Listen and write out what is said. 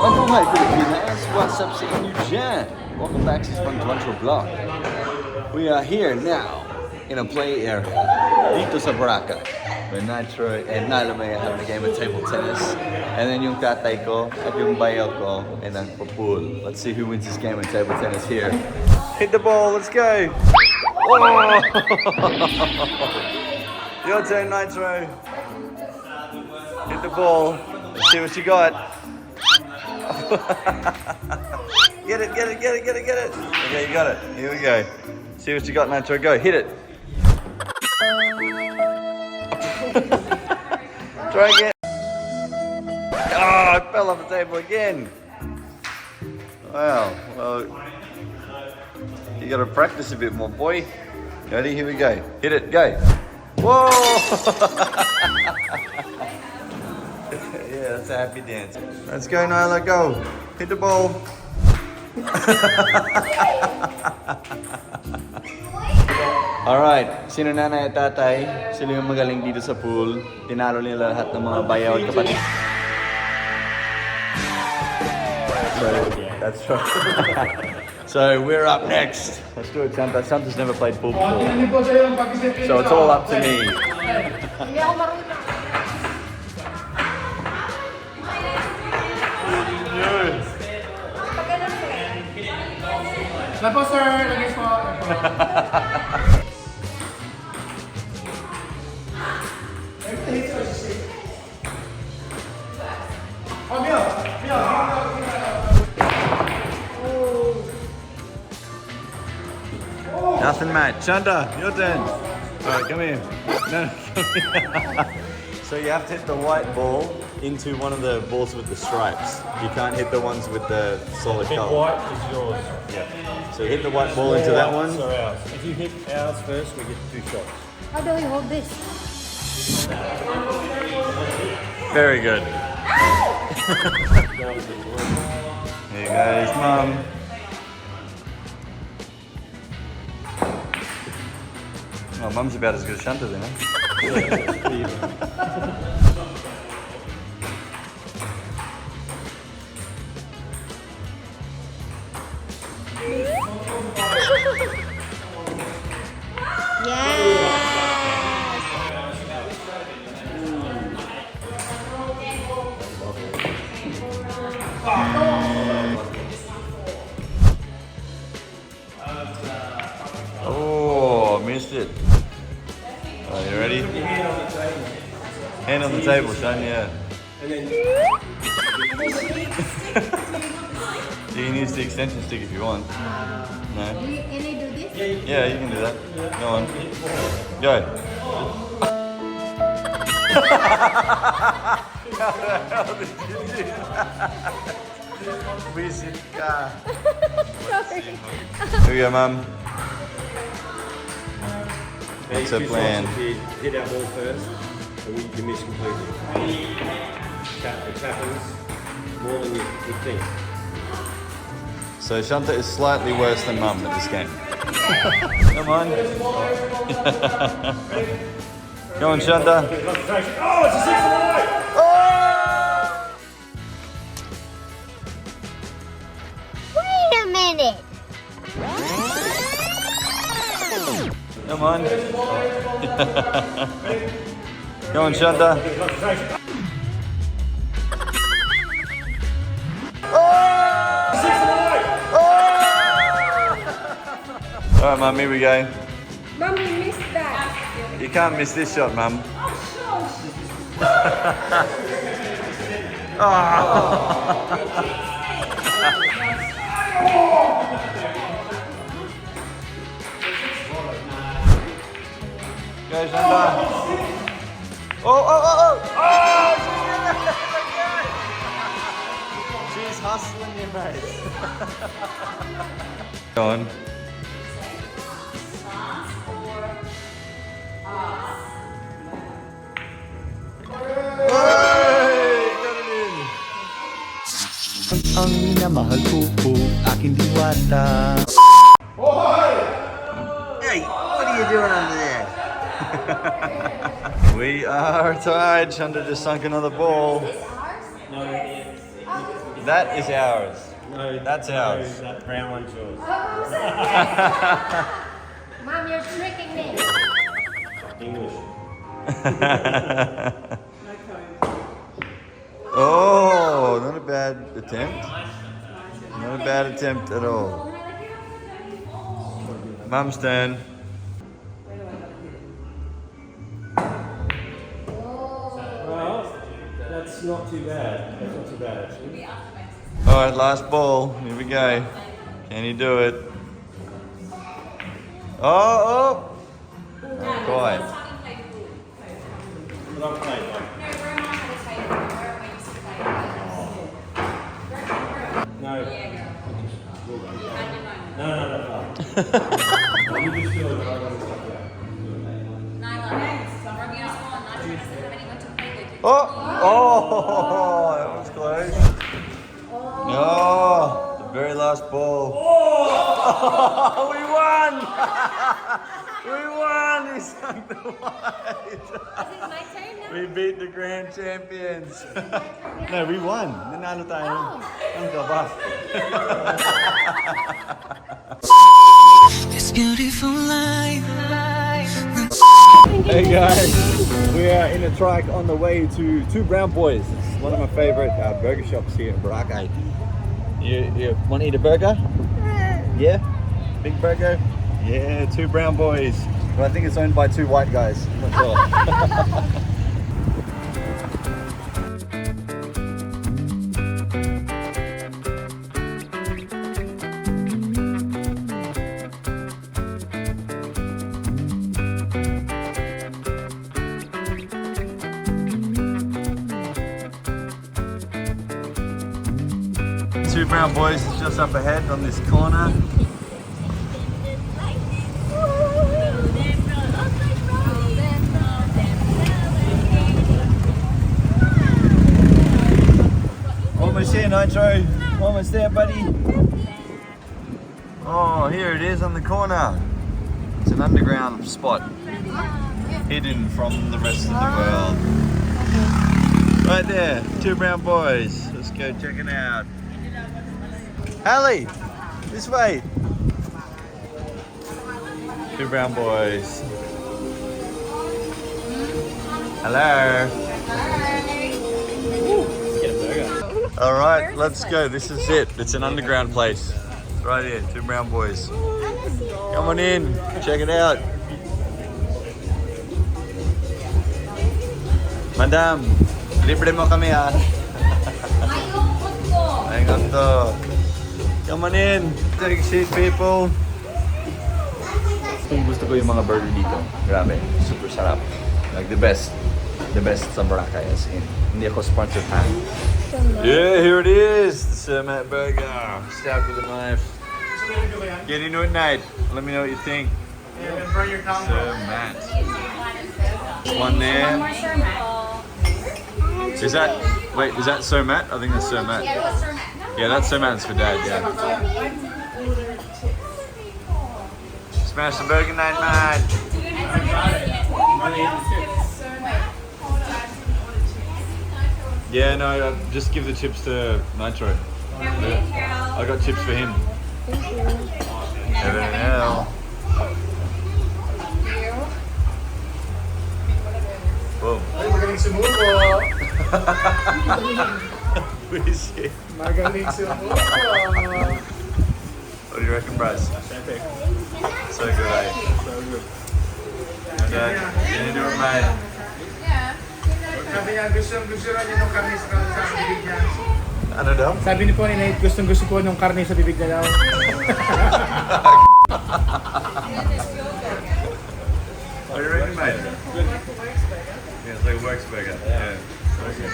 Mabuhay Pilipinas! What's up sa inyo dyan? Welcome back to Spangtuancho Vlog. We are here now in a play area dito sa Boracay where Nitro and Nyla may have a game of table tennis, and then yung tatay ko at yung bayaw ko and then for pool. Let's see who wins this game of table tennis here. Hit the ball, let's go! Oh! Your turn, Nitro. Hit the ball. Let's see what you got. Get it. Okay, you got it. Here we go. See what you got, Nitro. Go, hit it. Try again. Oh, I fell off the table again. Wow, well, you gotta practice a bit more, boy. Ready? Here we go. Hit it, go. Whoa! Yeah, that's a happy dance. Let's go, Nyla, go. Hit the ball. Alright, sino nanay at tatay? Sila yung magaling dito sa pool. Tinalo nila lahat ng mga bayaw at kapatid. So, that's right. So we're up next. Let's do it, Santa. Santa's never played pool before. So it's all up to me. Lapo, sir. Lagay po. Oh, Mio. Nothing, mate. Chanda, your turn. Alright, come here. No, come here. So you have to hit the white ball into one of the balls with the stripes. You can't hit the ones with the solid Hit color. white is yours. Yeah. So hit the white ball into that one. So ours. If you hit ours first, we get 2 shots. How do we hold this? Very good. Here goes Mum. Oh, Mum's about as good as Shanta then, eh? Oh, missed it. Are you ready? Hand on the table, son, yeah. You can use the extension stick if you want. No? Can I do this? Yeah, you can do that. Go on. Go. How the hell did you do that? Musica. Here we go, Mum. What's the plan? Hit our ball first, and you miss completely. It happens more than you think. So Shanta is slightly worse than Mum at this game. Come on. Go on, Shanta. Oh, it's a 6 away! Oh! Wait a minute. Come on. Go on, Shanta. All right, Mum, here we go. Mom, we missed that. You can't miss this shot, Mum. Go, Shanta. Oh! She's hustling you, mate. Go on. Ang minamahal ko po, aking diwata. Hey, what are you doing under there? We are tied. Shanta just sunk another ball. No, That is ours. No, That's ours. That brown one's yours. Mom, you're tricking me. English. Oh, not a bad attempt. Not a bad attempt at all. Mum's turn. Well, that's not too bad. That's not too bad, actually. All right, last ball. Here we go. Can he do it? Oh! Not quite. But I've played one. No. No. You just feel like I want to stop that. Oh! Oh! That was close. Oh! The very last ball. Oh! We won! We won! He sunk the white. Is it my turn now? We beat the grand champions. No, we won. Nanalo tayo. Ang gaba. This beautiful life. Hey guys, we are in a truck on the way to Two Brown Boys. It's one of my favorite burger shops here in Boracay. You want to eat a burger? Yeah? Big burger? Yeah, Two Brown Boys. But I think it's owned by two white guys. I'm not sure. Two Brown Boys is just up ahead on this corner. Almost here, Nitro. Almost there, buddy. Oh, here it is on the corner. It's an underground spot, hidden from the rest of the world. Right there, Two Brown Boys. Let's go check it out. Hallie, this way. Two Brown Boys. Hello. All right, let's go. This is it. It's an underground place. Right here, Two Brown Boys. Come on in, check it out. Madam, libre mo kami ha. Ayun to. Come on in, take a seat people. Gusto ko yung mga burger dito. Grabe, super sarap. Like the best sa Boracay as in. Hindi ako sponsored ha. Yeah, here it is, the Sir Matt burger. Stabbed with a knife. Get into it, Nate. Let me know what you think. Burn your tongue. Sir Matt. One there. Is that, wait, is that Sir Matt? I think that's Sir Matt. Yeah, that's Sir Matt's for Dad, yeah. Smash the burger, Nate, Matt. Yeah, no, just give the chips to Nitro. I got chips for him. Heaven and hell. Boom. Ay, magaling sumuko. Appreciate. Magaling sumuko. What do you reckon, Bryce? So good, eh? So good. Okay, can you do it, mate? Sabi niya, gusto rin niya nung karne sa bibig niya. Ano daw? Sabi ni po ni Nate, gusto po nung karne sa bibig niya daw. What do you reckon, mate? Yeah, it's like a works burger. Yeah. So good.